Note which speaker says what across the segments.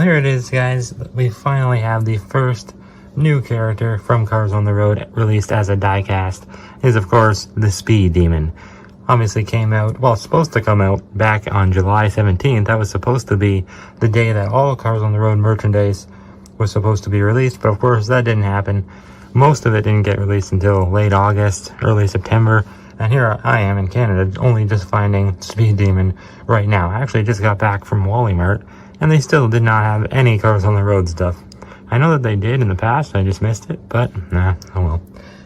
Speaker 1: Well, here it is, guys. We finally have the first new character from Cars on the Road released as a diecast. Is, of course, the Speed Demon. Obviously came out, well, it's supposed to come out back on July 17th. That was supposed to be the day that all Cars on the Road merchandise was supposed to be released, but of course that didn't happen. Most of it didn't get released until late August, early September, and here I am in Canada only just finding Speed Demon right now. I actually just got back from Wally Mart, and they still did not have any Cars on the Road stuff. I know that they did in the past, I just missed it, but nah, oh well.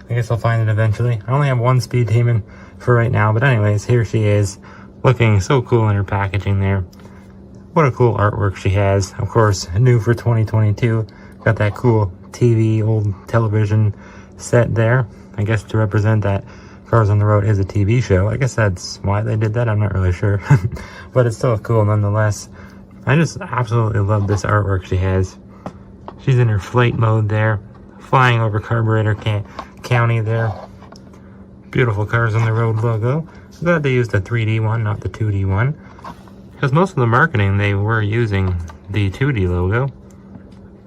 Speaker 1: I guess I'll find it eventually. I only have one Speed Demon for right now, but anyways, here she is, looking so cool in her packaging there. What a cool artwork she has. Of course, new for 2022. Got that cool TV, old television set there. I guess to represent that Cars on the Road is a TV show. I guess that's why they did that, I'm not really sure. But it's still cool nonetheless. I just absolutely love this artwork she has. She's in her flight mode there, flying over Carburetor County there. Beautiful Cars on the Road logo. Glad they used the 3D one, not the 2D one. Because most of the marketing, they were using the 2D logo.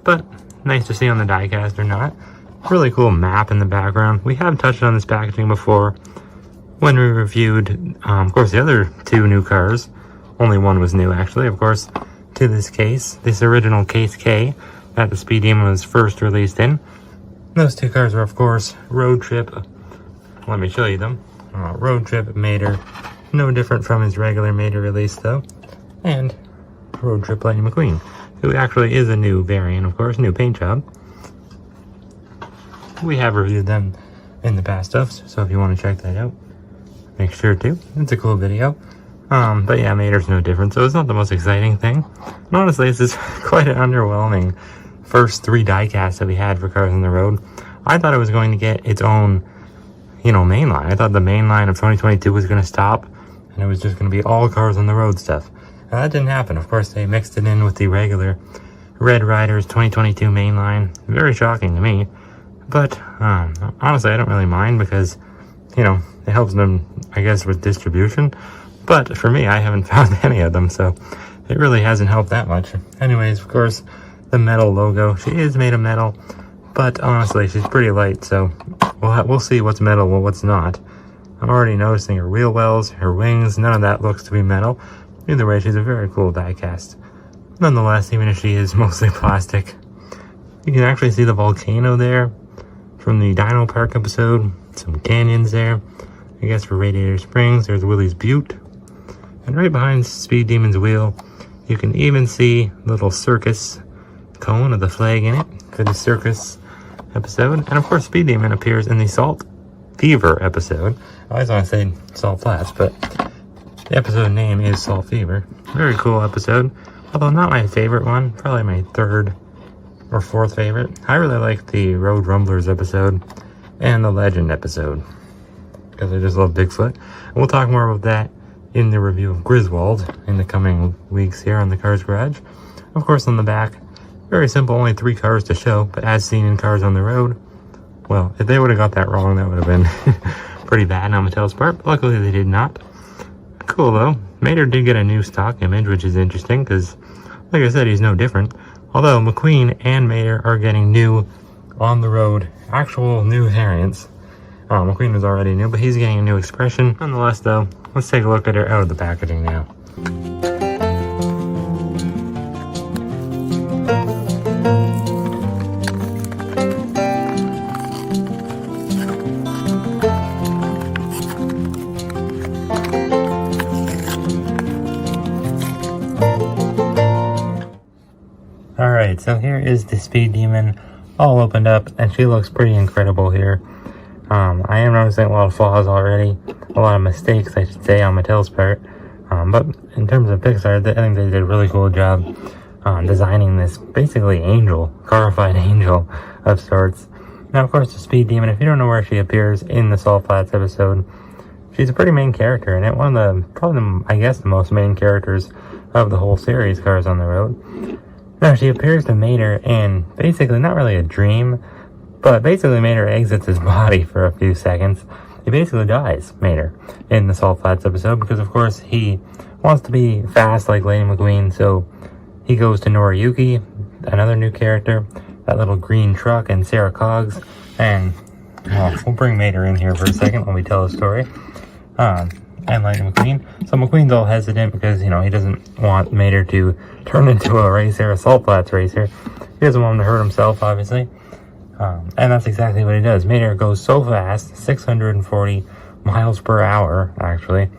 Speaker 1: But nice to see on the diecast or not. Really cool map in the background. We have touched on this packaging before when we reviewed, of course, the other two new cars. Only one was new, actually, of course, to this case. This original Case K that the Speed Demon was first released in. Those two cars were, of course, Road Trip. Let me show you them. Road Trip Mater. No different from his regular Mater release, though. And Road Trip Lightning McQueen, who actually is a new variant, of course, new paint job. We have reviewed them in the past stuff, so if you want to check that out, make sure to. It's a cool video. But yeah, Mater's no different, so it's not the most exciting thing. And honestly, this is quite an underwhelming first 3 diecasts that we had for Cars on the Road. I thought it was going to get its own, main line. I thought the main line of 2022 was going to stop, and it was just going to be all Cars on the Road stuff. Now, that didn't happen. Of course, they mixed it in with the regular Red Riders 2022 mainline. Very shocking to me. But, honestly, I don't really mind because, it helps them, I guess, with distribution. But for me, I haven't found any of them, so it really hasn't helped that much. Anyways, of course, the Mattel logo. She is made of metal, but honestly, she's pretty light, so we'll see what's metal and what's not. I'm already noticing her wheel wells, her wings, none of that looks to be metal. Either way, she's a very cool diecast. Nonetheless, even if she is mostly plastic, you can actually see the volcano there from the Dino Park episode. Some canyons there, I guess for Radiator Springs. There's Willie's Butte. And right behind Speed Demon's wheel, you can even see a little circus cone with the flag in it for the circus episode. And of course, Speed Demon appears in the Salt Fever episode. I always want to say Salt Flats, but the episode name is Salt Fever. Very cool episode, although not my favorite one. Probably my 3rd or 4th favorite. I really like the Road Rumblers episode and the Legend episode because I just love Bigfoot. And we'll talk more about that in the review of Griswold in the coming weeks here on the Cars Garage. Of course, on the back, very simple, only 3 cars to show, but as seen in Cars on the Road, well, if they would have got that wrong, that would have been pretty bad on Mattel's part, but luckily they did not. Cool though. Mater did get a new stock image, which is interesting because, like I said, he's no different. Although McQueen and Mater are getting new on the road, actual new variants. McQueen was already new, but he's getting a new expression. Nonetheless though, let's take a look at her out of the packaging now. Alright, so here is the Speed Demon all opened up, and she looks pretty incredible here. I am noticing a lot of flaws already, a lot of mistakes, I should say, on Mattel's part. But in terms of Pixar, I think they did a really cool job designing this basically angel, carified angel of sorts. Now, of course, the Speed Demon, if you don't know where she appears in the Salt Flats episode, she's a pretty main character in it. One of the, probably, I guess, the most main characters of the whole series, Cars on the Road. Now, she appears to Mater in basically not really a dream, but basically Mater exits his body for a few seconds. He basically dies, Mater, in the Salt Flats episode, because of course he wants to be fast like Lightning McQueen, so he goes to Noriyuki, another new character, that little green truck, and Sarah Cogs, and well, we'll bring Mater in here for a second when we tell the story. And Lightning McQueen. So McQueen's all hesitant because, you know, he doesn't want Mater to turn into a racer, a Salt Flats racer. He doesn't want him to hurt himself, obviously. And that's exactly what he does. Mater goes so fast, 640 miles per hour, actually,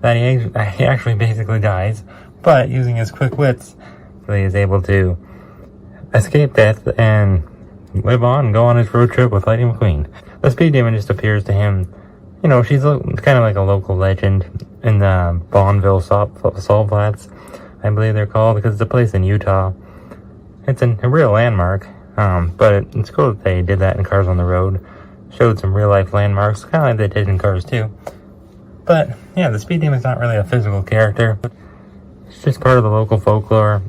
Speaker 1: that he actually basically dies. But using his quick wits, he is able to escape death and live on and go on his road trip with Lightning McQueen. The Speed Demon just appears to him. You know, she's kind of like a local legend in the Bonneville Salt Flats, I believe they're called, because it's a place in Utah. It's a real landmark, but it's cool that they did that in Cars on the Road. Showed some real-life landmarks, kind of like they did in Cars 2. But, yeah, the Speed Demon's not really a physical character. It's just part of the local folklore.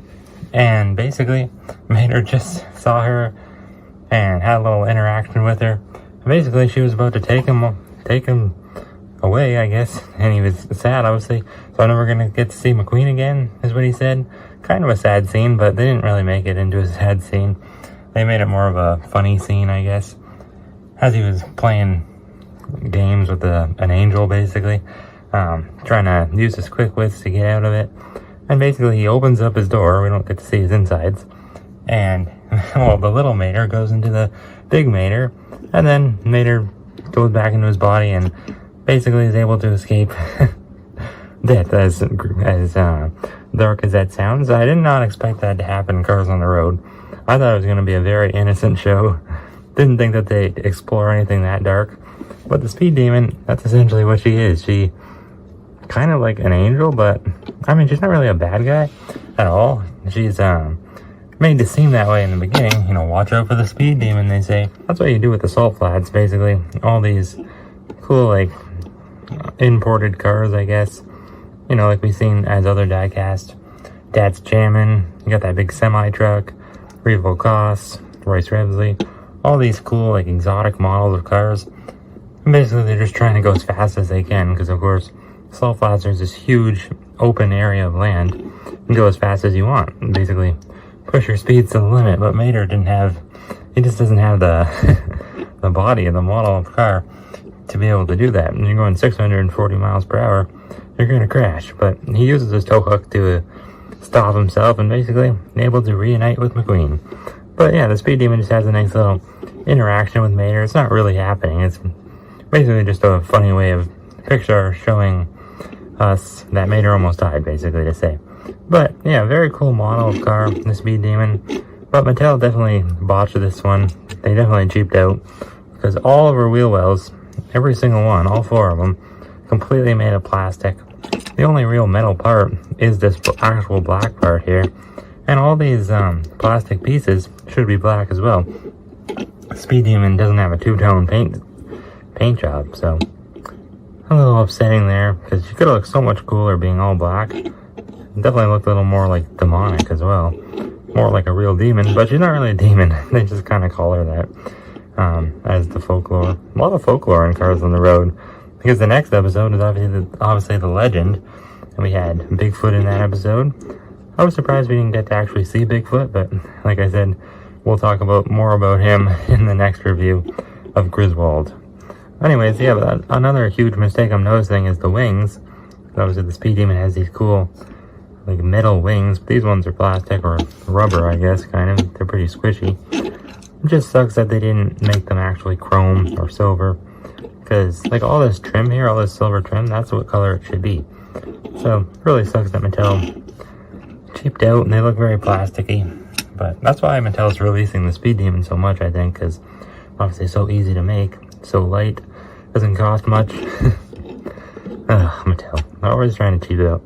Speaker 1: And basically, Mater just saw her and had a little interaction with her. And basically, she was about to take him away, I guess, and he was sad, obviously, so I'm never gonna get to see McQueen again, is what he said. Kind of a sad scene, but they didn't really make it into a sad scene. They made it more of a funny scene, I guess, as he was playing games with an angel, basically, trying to use his quick wits to get out of it. And basically, he opens up his door. We don't get to see his insides, and well, the little Mater goes into the big Mater, and then Mater goes back into his body and basically is able to escape death, as dark as that sounds. I did not expect that to happen in Cars on the Road. I thought it was going to be a very innocent show. Didn't think that they'd explore anything that dark. But the Speed Demon, that's essentially what she is. She kind of like an angel, but I mean, she's not really a bad guy at all. She's made to seem that way in the beginning. You know, watch out for the Speed Demon, they say. That's what you do with the Salt Flats, basically. All these cool, like, imported cars, I guess. You know, like we've seen as other diecast. Dad's Jammin', you got that big semi-truck, Revo Koss, Royce Revsley. All these cool, like, exotic models of cars. And basically, they're just trying to go as fast as they can, because, of course, Salt Flats, there's this huge open area of land. You can go as fast as you want, and basically push your speeds to the limit. But Mater he just doesn't have the the body of the model of the car to be able to do that. And you're going 640 miles per hour, you're going to crash. But he uses his tow hook to stop himself and basically able to reunite with McQueen. But yeah, the Speed Demon just has a nice little interaction with Mater. It's not really happening. It's basically just a funny way of Pixar showing us that Mater almost died, basically, to say. But yeah, very cool model of car, the Speed Demon. But Mattel definitely botched this one. They definitely cheaped out, because all of her wheel wells, every single one, all four of them, completely made of plastic. The only real metal part is this actual black part here. And all these plastic pieces should be black as well. Speed Demon doesn't have a two-tone paint job, so a little upsetting there, because she could have looked so much cooler being all black. Definitely looked a little more like demonic as well. More like a real demon, but she's not really a demon. They just kind of call her that, as the folklore. A lot of folklore in Cars on the Road, because the next episode is obviously the legend, and we had Bigfoot in that episode. I was surprised we didn't get to actually see Bigfoot, but like I said, we'll talk more about him in the next review of Griswold. Anyways, yeah, but another huge mistake I'm noticing is the wings. Obviously, the Speed Demon has these cool, like, metal wings. These ones are plastic or rubber, I guess, kind of. They're pretty squishy. It just sucks that they didn't make them actually chrome or silver, because, like, all this trim here, all this silver trim, that's what color it should be. So, it really sucks that Mattel cheaped out, and they look very plasticky. But that's why Mattel's releasing the Speed Demon so much, I think, because obviously it's so easy to make, so light, doesn't cost much. Mattel, they're always trying to cheap it out.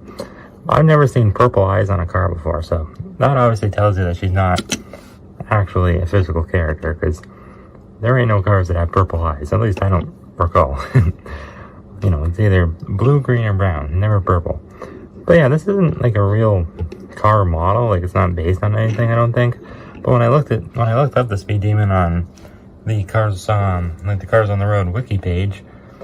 Speaker 1: I've never seen purple eyes on a car before, so that obviously tells you that she's not actually a physical character, because there ain't no cars that have purple eyes, at least I don't recall. You know, it's either blue, green, or brown, never purple. But yeah, this isn't like a real car model, like it's not based on anything, I don't think. But when I looked up the Speed Demon on the Cars like the Cars on the Road wiki page,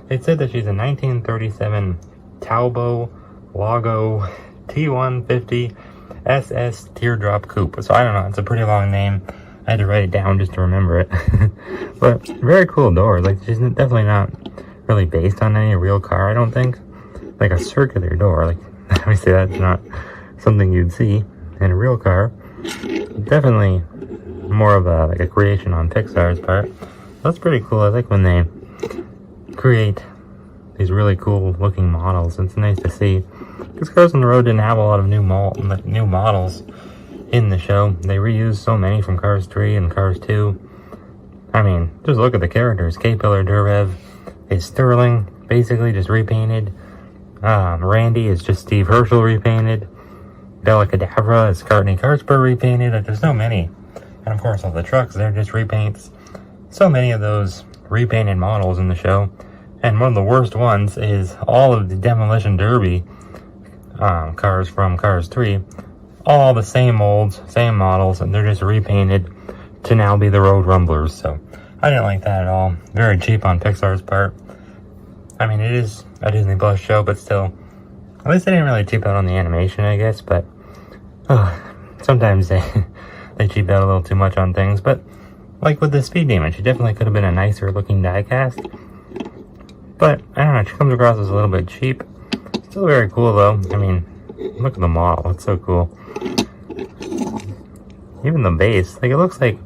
Speaker 1: it said that she's a 1937 Talbot Lago T150 SS Teardrop Coupe. So I don't know, it's a pretty long name. I had to write it down just to remember it. But very cool door. Like, she's definitely not really based on any real car, I don't think. Like a circular door, like, obviously that's not something you'd see in a real car. Definitely more of a, like a creation on Pixar's part. That's pretty cool. I like when they create these really cool looking models. It's nice to see. Because Cars on the Road didn't have a lot of new models in the show. They reused so many from Cars 3 and Cars 2. I mean, just look at the characters. K-Pillar Durev is Sterling, basically just repainted. Randy is just Steve Herschel repainted. Bella Cadavra is Courtney Cartsper repainted. Like, there's so many. And of course all the trucks, they're just repaints. So many of those repainted models in the show. And one of the worst ones is all of the Demolition Derby cars from Cars 3. All the same molds, same models, and they're just repainted to now be the Road Rumblers. So I didn't like that at all. Very cheap on Pixar's part. I mean, it is a Disney Plus show, but still, at least they didn't really cheap out on the animation, I guess. But sometimes they cheap out a little too much on things. But like with the Speed Demon, she definitely could have been a nicer looking diecast. But I don't know, she comes across as a little bit cheap. Still very cool though. I mean, look at the model, it's so cool. Even the base, like, it looks like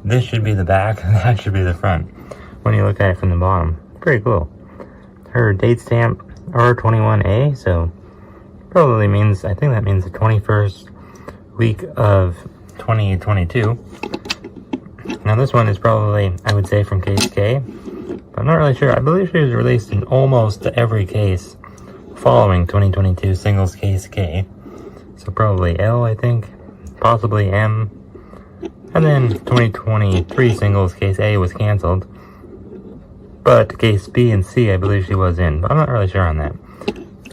Speaker 1: this should be the back and that should be the front when you look at it from the bottom. Pretty cool. Her date stamp R21A, so probably means, I think that means the 21st week of 2022. Now this one is probably, I would say, from case K, but I'm not really sure. I believe she was released in almost every case following 2022 singles case K. So probably L, I think, possibly M, and then 2023 singles case A was canceled. But case B and C, I believe she was in, but I'm not really sure on that.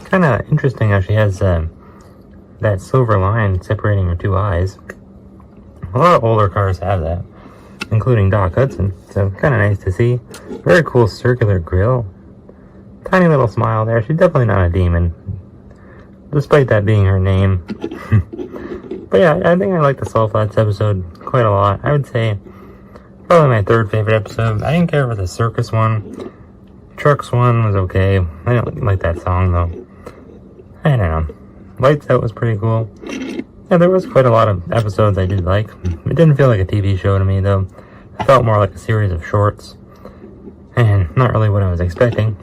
Speaker 1: Kind of interesting how she has that silver line separating her two eyes. A lot of older cars have that, including Doc Hudson, so kind of nice to see. Very cool circular grille. Tiny little smile there. She's definitely not a demon, despite that being her name. But yeah, I think I like the Salt Flats episode quite a lot. I would say probably my third favorite episode. I didn't care for the circus one. Trucks one was okay. I didn't like that song though. I don't know. Lights Out was pretty cool. Yeah, there was quite a lot of episodes I did like. It didn't feel like a TV show to me though. It felt more like a series of shorts. And not really what I was expecting.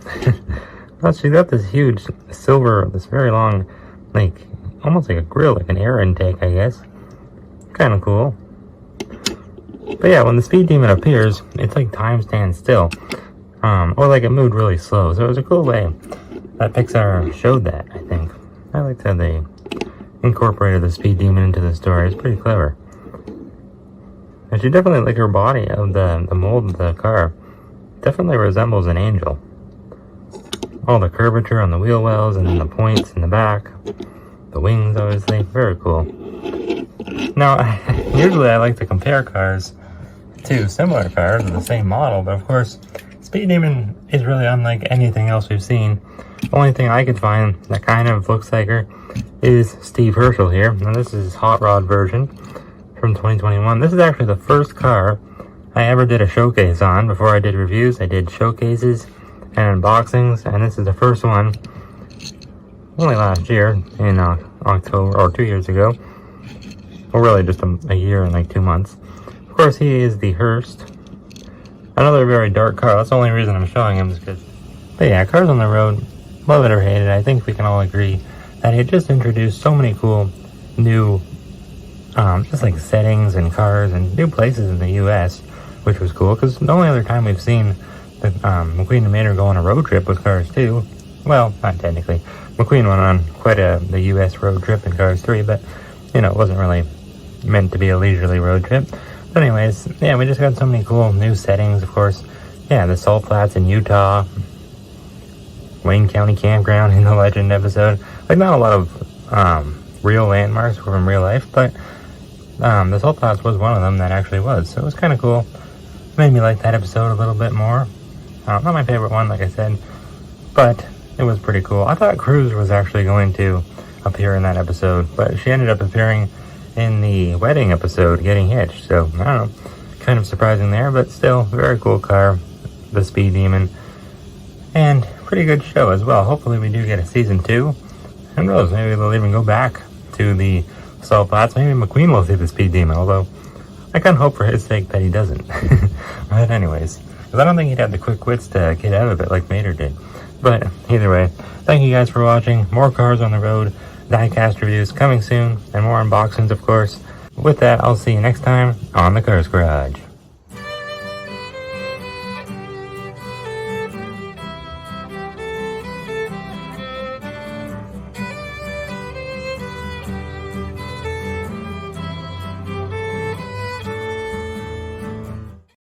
Speaker 1: But she got this huge silver, this very long, like, almost like a grill, like an air intake, I guess. Kind of cool. But yeah, when the Speed Demon appears, it's like time stands still. Or like it moved really slow. So it was a cool way that Pixar showed that, I think. I liked how they incorporated the Speed Demon into the story. It's pretty clever. And she definitely, like, her body of the mold of the car definitely resembles an angel. All the curvature on the wheel wells and then the points in the back. The wings, obviously. Very cool. Now, usually I like to compare cars to similar cars with the same model, but of course, Speed Demon is really unlike anything else we've seen. The only thing I could find that kind of looks like her is Steve Herschel here. Now this is his hot rod version from 2021. This is actually the first car I ever did a showcase on. Before I did reviews, I did showcases and unboxings, and this is the first one only last year in October, or 2 years ago. Or really just a year and like 2 months. Of course, he is the Hearst. Another very dark car. That's the only reason I'm showing him is because... But yeah, Cars on the Road, love it or hate it, I think we can all agree that it just introduced so many cool new just like settings and cars and new places in the US, which was cool, because the only other time we've seen the McQueen and Mater go on a road trip with Cars 2, well, not technically. McQueen went on quite the US road trip in Cars 3, but, you know, it wasn't really meant to be a leisurely road trip. But anyways, yeah, we just got so many cool new settings, of course. Yeah, the Salt Flats in Utah, Wayne County Campground in the Legend episode. Like, not a lot of real landmarks from real life, but the Salt Flats was one of them that actually was. So it was kind of cool. Made me like that episode a little bit more. Not my favorite one, like I said, but it was pretty cool. I thought Cruz was actually going to appear in that episode, but she ended up appearing in the wedding episode, Getting Hitched. So, I don't know, kind of surprising there, but still, very cool car, the Speed Demon, and pretty good show as well. Hopefully we do get a season 2. Who knows, maybe they'll even go back to the salt flats. Maybe McQueen will see the Speed Demon, although I kind of hope for his sake that he doesn't. But anyways, because I don't think he'd have the quick wits to get out of it like Mater did. But either way, thank you guys for watching. More cars on the road, diecast reviews coming soon, and more unboxings, of course. With that, I'll see you next time on the Cars Garage.